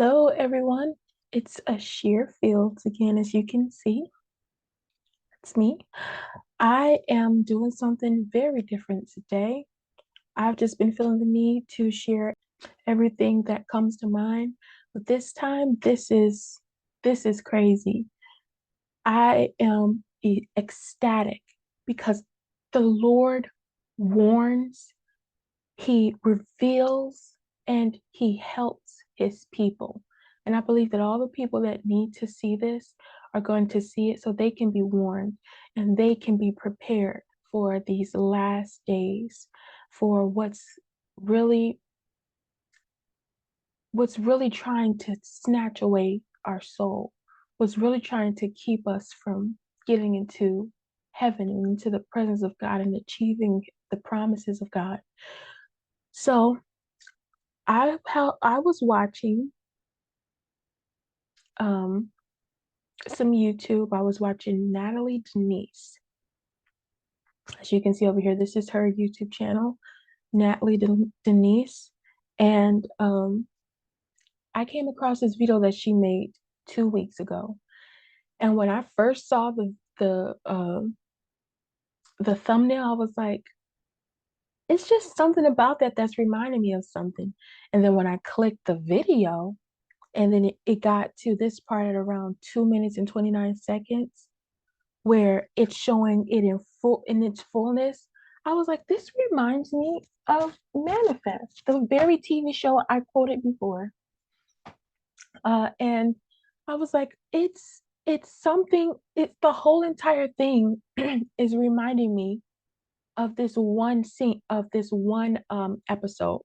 Hello, everyone. It's a sheer fields again, as you can see. It's me. I am doing something very different today. I've just been feeling the need to share everything that comes to mind, but this time, this is crazy. I am ecstatic because the Lord warns, He reveals, and He helps His people. And I believe that all the people that need to see this are going to see it so they can be warned and they can be prepared for these last days, for really what's really trying to snatch away our soul, what's really trying to keep us from getting into heaven and into the presence of God and achieving the promises of God. So I was watching um some YouTube. I was watching Natalie Denise. As you can see over here, this is her YouTube channel, Denise. And I came across this video that she made 2 weeks ago. And when I first saw the thumbnail, I was like, it's just something about that that's reminding me of something. And then when I clicked the video, and then it got to this part at around 2 minutes and 29 seconds, where it's showing it in its fullness. I was like, this reminds me of Manifest, the very TV show I quoted before. And I was like, it's something, it's the whole entire thing is reminding me of this one scene, of this one episode.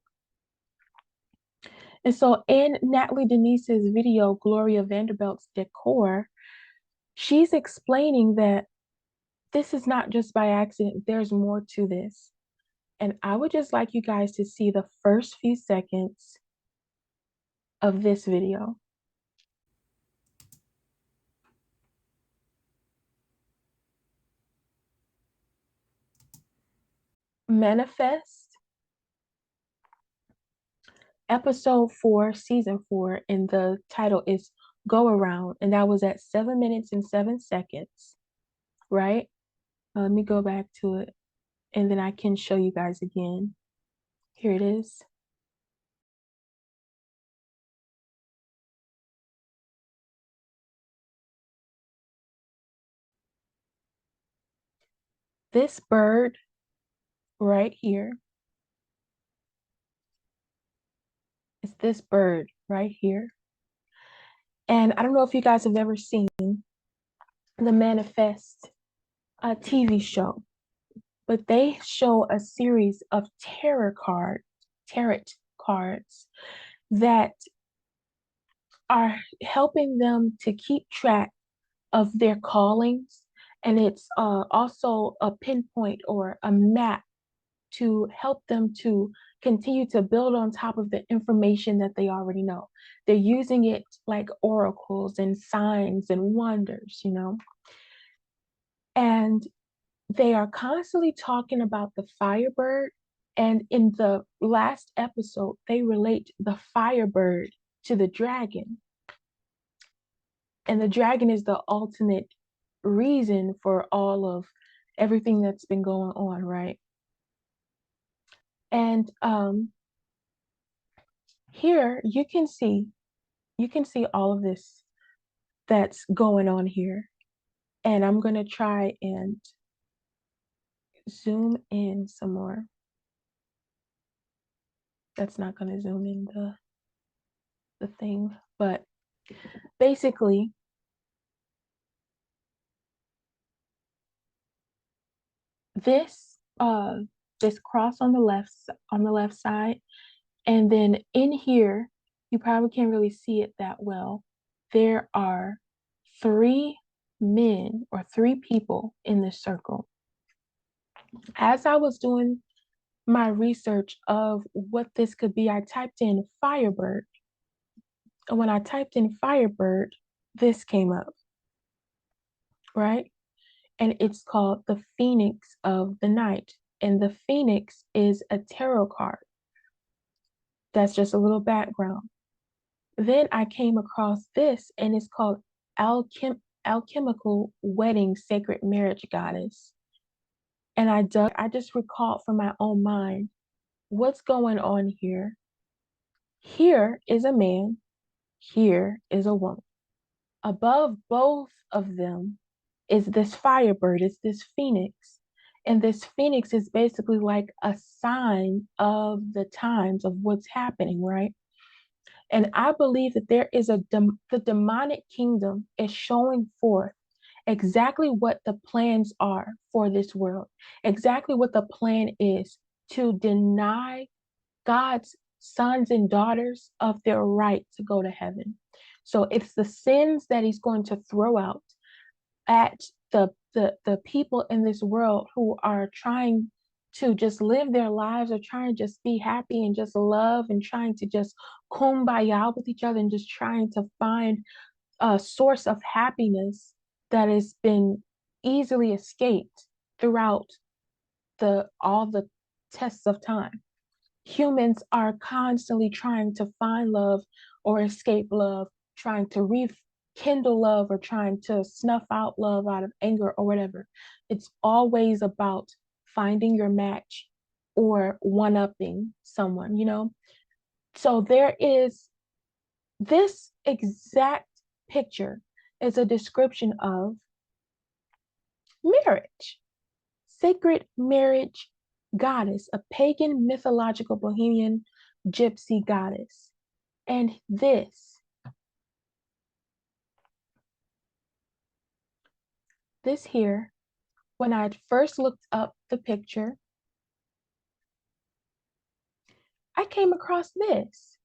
And so in Natalie Denise's video, Gloria Vanderbilt's Decor, she's explaining that this is not just by accident, there's more to this. And I would just like you guys to see the first few seconds of this video. Manifest, episode 4, season 4, and the title is Go Around, and that was at 7 minutes and 7 seconds, right? Let me go back to it, and then I can show you guys again. Here it is. This bird right here is this bird right here. And I don't know if you guys have ever seen the Manifest TV show, but they show a series of tarot cards that are helping them to keep track of their callings. And it's also a pinpoint or a map to help them to continue to build on top of the information that they already know. They're using it like oracles and signs and wonders. And they are constantly talking about the firebird. And in the last episode, they relate the firebird to the dragon. And the dragon is the ultimate reason for all of everything that's been going on, right? And here you can see all of this that's going on here. And I'm going to try and zoom in some more. That's not going to zoom in the thing, but basically this this cross on the left side, and then in here you probably can't really see it that well. There are 3 men or 3 people in this circle. As I was doing my research of what this could be, I typed in Firebird. And when I typed in Firebird, this came up, right? And it's called the Phoenix of the Night. And the Phoenix is a tarot card. That's just a little background. Then I came across this, and it's called Alchemical Wedding Sacred Marriage Goddess. And I just recalled from my own mind what's going on here. Here is a man, here is a woman. Above both of them is this firebird, is this phoenix. And this phoenix is basically like a sign of the times of what's happening, right? And I believe that there is the demonic kingdom is showing forth exactly what the plans are for this world, exactly what the plan is to deny God's sons and daughters of their right to go to heaven. So it's the sins that he's going to throw out at the people in this world who are trying to just live their lives or trying to just be happy and just love and trying to just kumbaya with each other and just trying to find a source of happiness that has been easily escaped throughout the all the tests of time. Humans are constantly trying to find love or escape love, trying to rekindle love or trying to snuff out love out of anger or whatever. It's always about finding your match or one-upping someone, you know? So there is this exact picture is a description of marriage, sacred marriage goddess, a pagan mythological bohemian gypsy goddess. And this here, when I first looked up the picture, I came across this.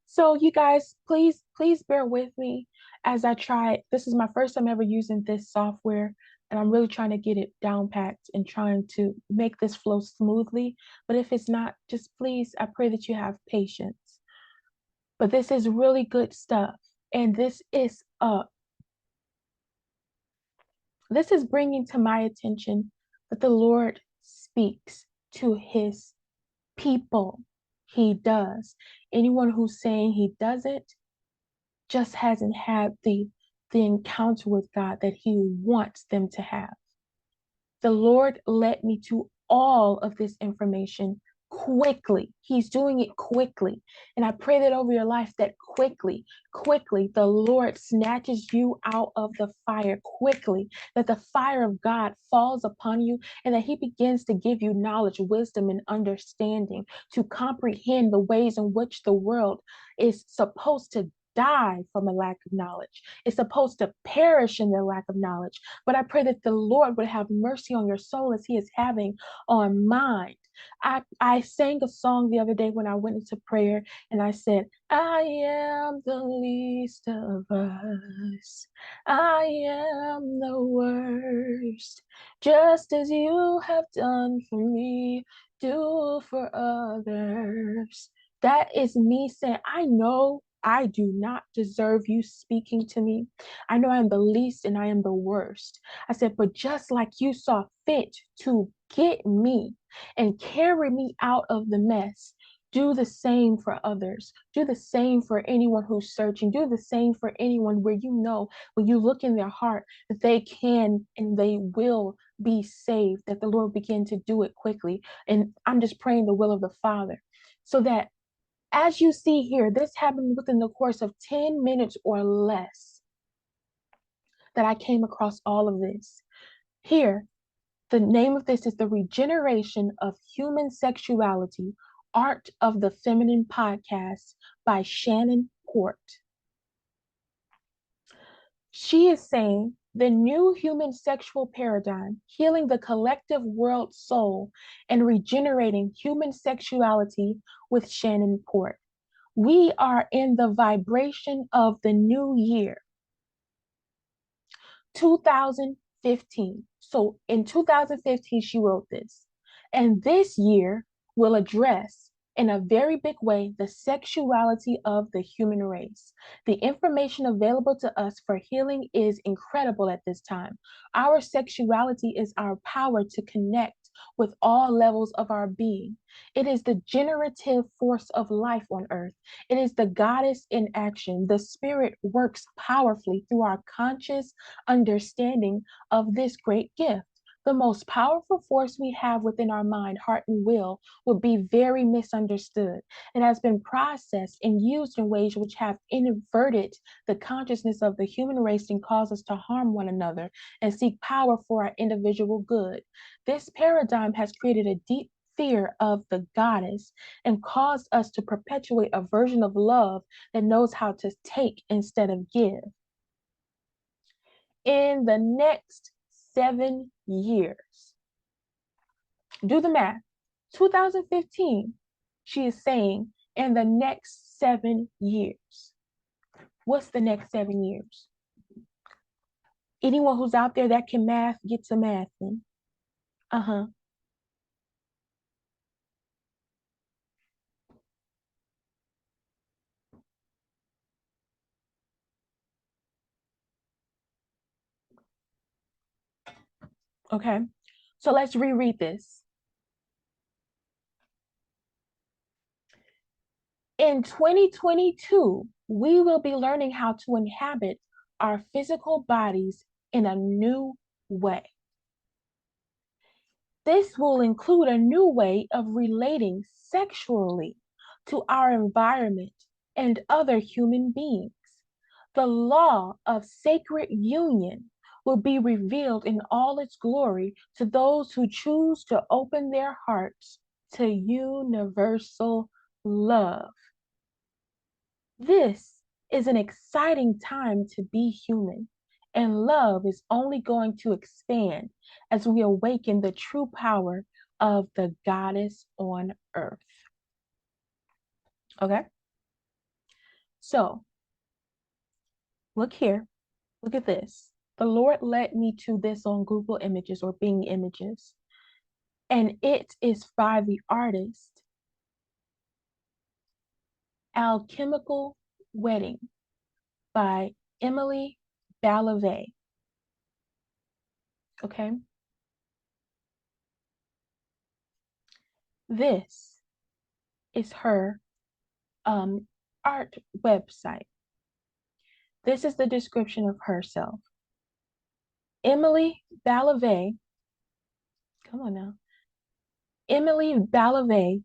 So you guys, please bear with me as I try. This is my first time ever using this software, and I'm really trying to get it down packed and trying to make this flow smoothly. But if it's not, just please, I pray that you have patience. But this is really good stuff, and this is bringing to my attention that the Lord speaks to his people. He does. Anyone who's saying he doesn't just hasn't had the encounter with God that he wants them to have. The Lord led me to all of this information quickly. He's doing it quickly. And I pray that over your life that quickly, the Lord snatches you out of the fire quickly, that the fire of God falls upon you and that he begins to give you knowledge, wisdom, and understanding to comprehend the ways in which the world is supposed to die from a lack of knowledge. It's supposed to perish in their lack of knowledge. But I pray that the Lord would have mercy on your soul as he is having on mine. I sang a song the other day when I went into prayer, and I said, I am the least of us. I am the worst. Just as you have done for me, do for others. That is me saying, I know I do not deserve you speaking to me. I know I am the least and I am the worst. I said, but just like you saw fit to get me and carry me out of the mess, do the same for others. Do the same for anyone who's searching. Do the same for anyone where you know when you look in their heart that they can and they will be saved, that the Lord begin to do it quickly. And I'm just praying the will of the Father so that as you see here, this happened within the course of 10 minutes or less that I came across all of this. Here, the name of this is The Regeneration of Human Sexuality, Art of the Feminine Podcast by Shannon Port. She is saying the new human sexual paradigm, healing the collective world soul and regenerating human sexuality with Shannon Port. We are in the vibration of the new year, 2015. So in 2015, she wrote this. And this year will address in a very big way the sexuality of the human race. The information available to us for healing is incredible at this time. Our sexuality is our power to connect with all levels of our being. It is the generative force of life on earth. It is the goddess in action. The spirit works powerfully through our conscious understanding of this great gift. The most powerful force we have within our mind, heart, and will would be very misunderstood. It has been processed and used in ways which have inverted the consciousness of the human race and cause us to harm one another and seek power for our individual good. This paradigm has created a deep fear of the goddess and caused us to perpetuate a version of love that knows how to take instead of give. In the next 7 years, do the math, 2015, she is saying in the next 7 years. What's the next 7 years? Anyone who's out there that can math, get to mathing. Uh-huh. Okay. So let's reread this. In 2022, we will be learning how to inhabit our physical bodies in a new way. This will include a new way of relating sexually to our environment and other human beings. The law of sacred union will be revealed in all its glory to those who choose to open their hearts to universal love. This is an exciting time to be human, and love is only going to expand as we awaken the true power of the goddess on earth. Okay? So, look here. Look at this. The Lord led me to this on Google Images or Bing Images, and it is by the artist Alchemical Wedding by Emily Ballavey. Okay? This is her art website. This is the description of herself. Emily Ballavey, come on now. Emily Ballavey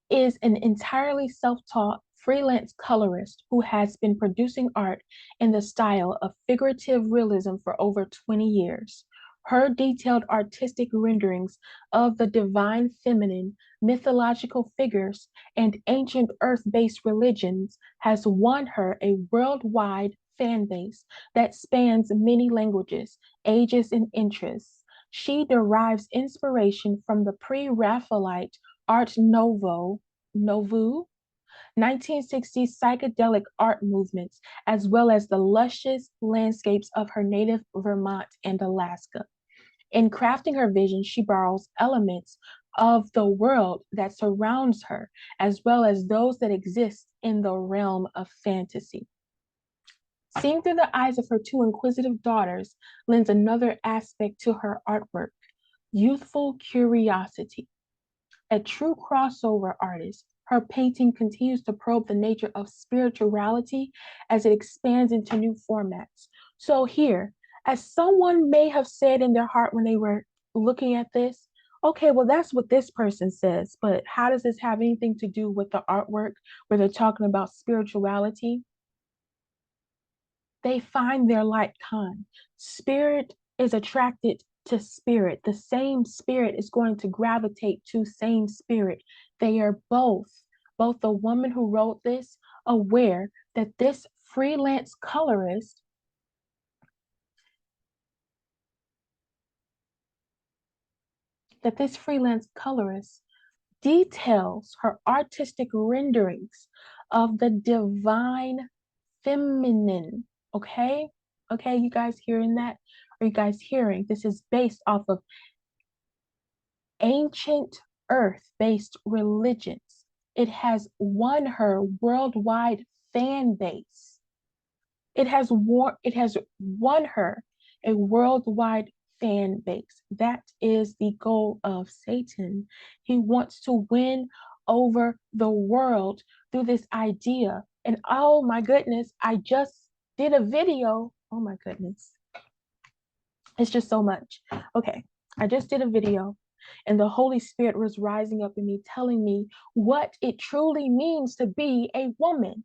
is an entirely self-taught freelance colorist who has been producing art in the style of figurative realism for over 20 years. Her detailed artistic renderings of the divine feminine, mythological figures, and ancient earth-based religions has won her a worldwide fan base that spans many languages, ages, and interests. She derives inspiration from the pre-Raphaelite Art Nouveau 1960s psychedelic art movements, as well as the luscious landscapes of her native Vermont and Alaska. In crafting her vision, she borrows elements of the world that surrounds her, as well as those that exist in the realm of fantasy. Seeing through the eyes of her two inquisitive daughters lends another aspect to her artwork, youthful curiosity. A true crossover artist, her painting continues to probe the nature of spirituality as it expands into new formats. So here, as someone may have said in their heart when they were looking at this, okay, well, that's what this person says, but how does this have anything to do with the artwork where they're talking about spirituality? They find their like kind. Spirit is attracted to spirit. The same spirit is going to gravitate to same spirit. They are both the woman who wrote this, aware that this freelance colorist details her artistic renderings of the divine feminine. Okay? Okay, you guys hearing that? Are you guys hearing? This is based off of ancient earth-based religions. It has won her worldwide fan base. It has won her a worldwide fan base. That is the goal of Satan. He wants to win over the world through this idea. And oh my goodness, I just did a video. Oh my goodness. It's just so much. Okay, I just did a video and the Holy Spirit was rising up in me, telling me what it truly means to be a woman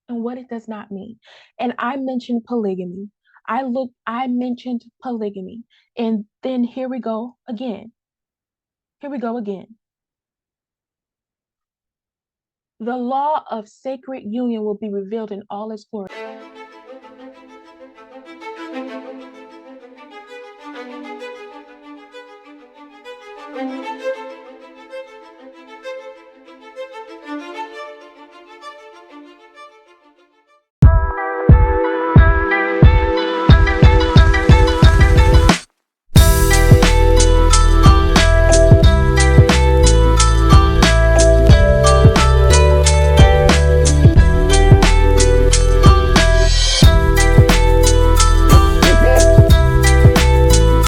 and what it does not mean. And I mentioned polygamy. I mentioned polygamy. And then here we go again. Here we go again. The law of sacred union will be revealed in all its glory.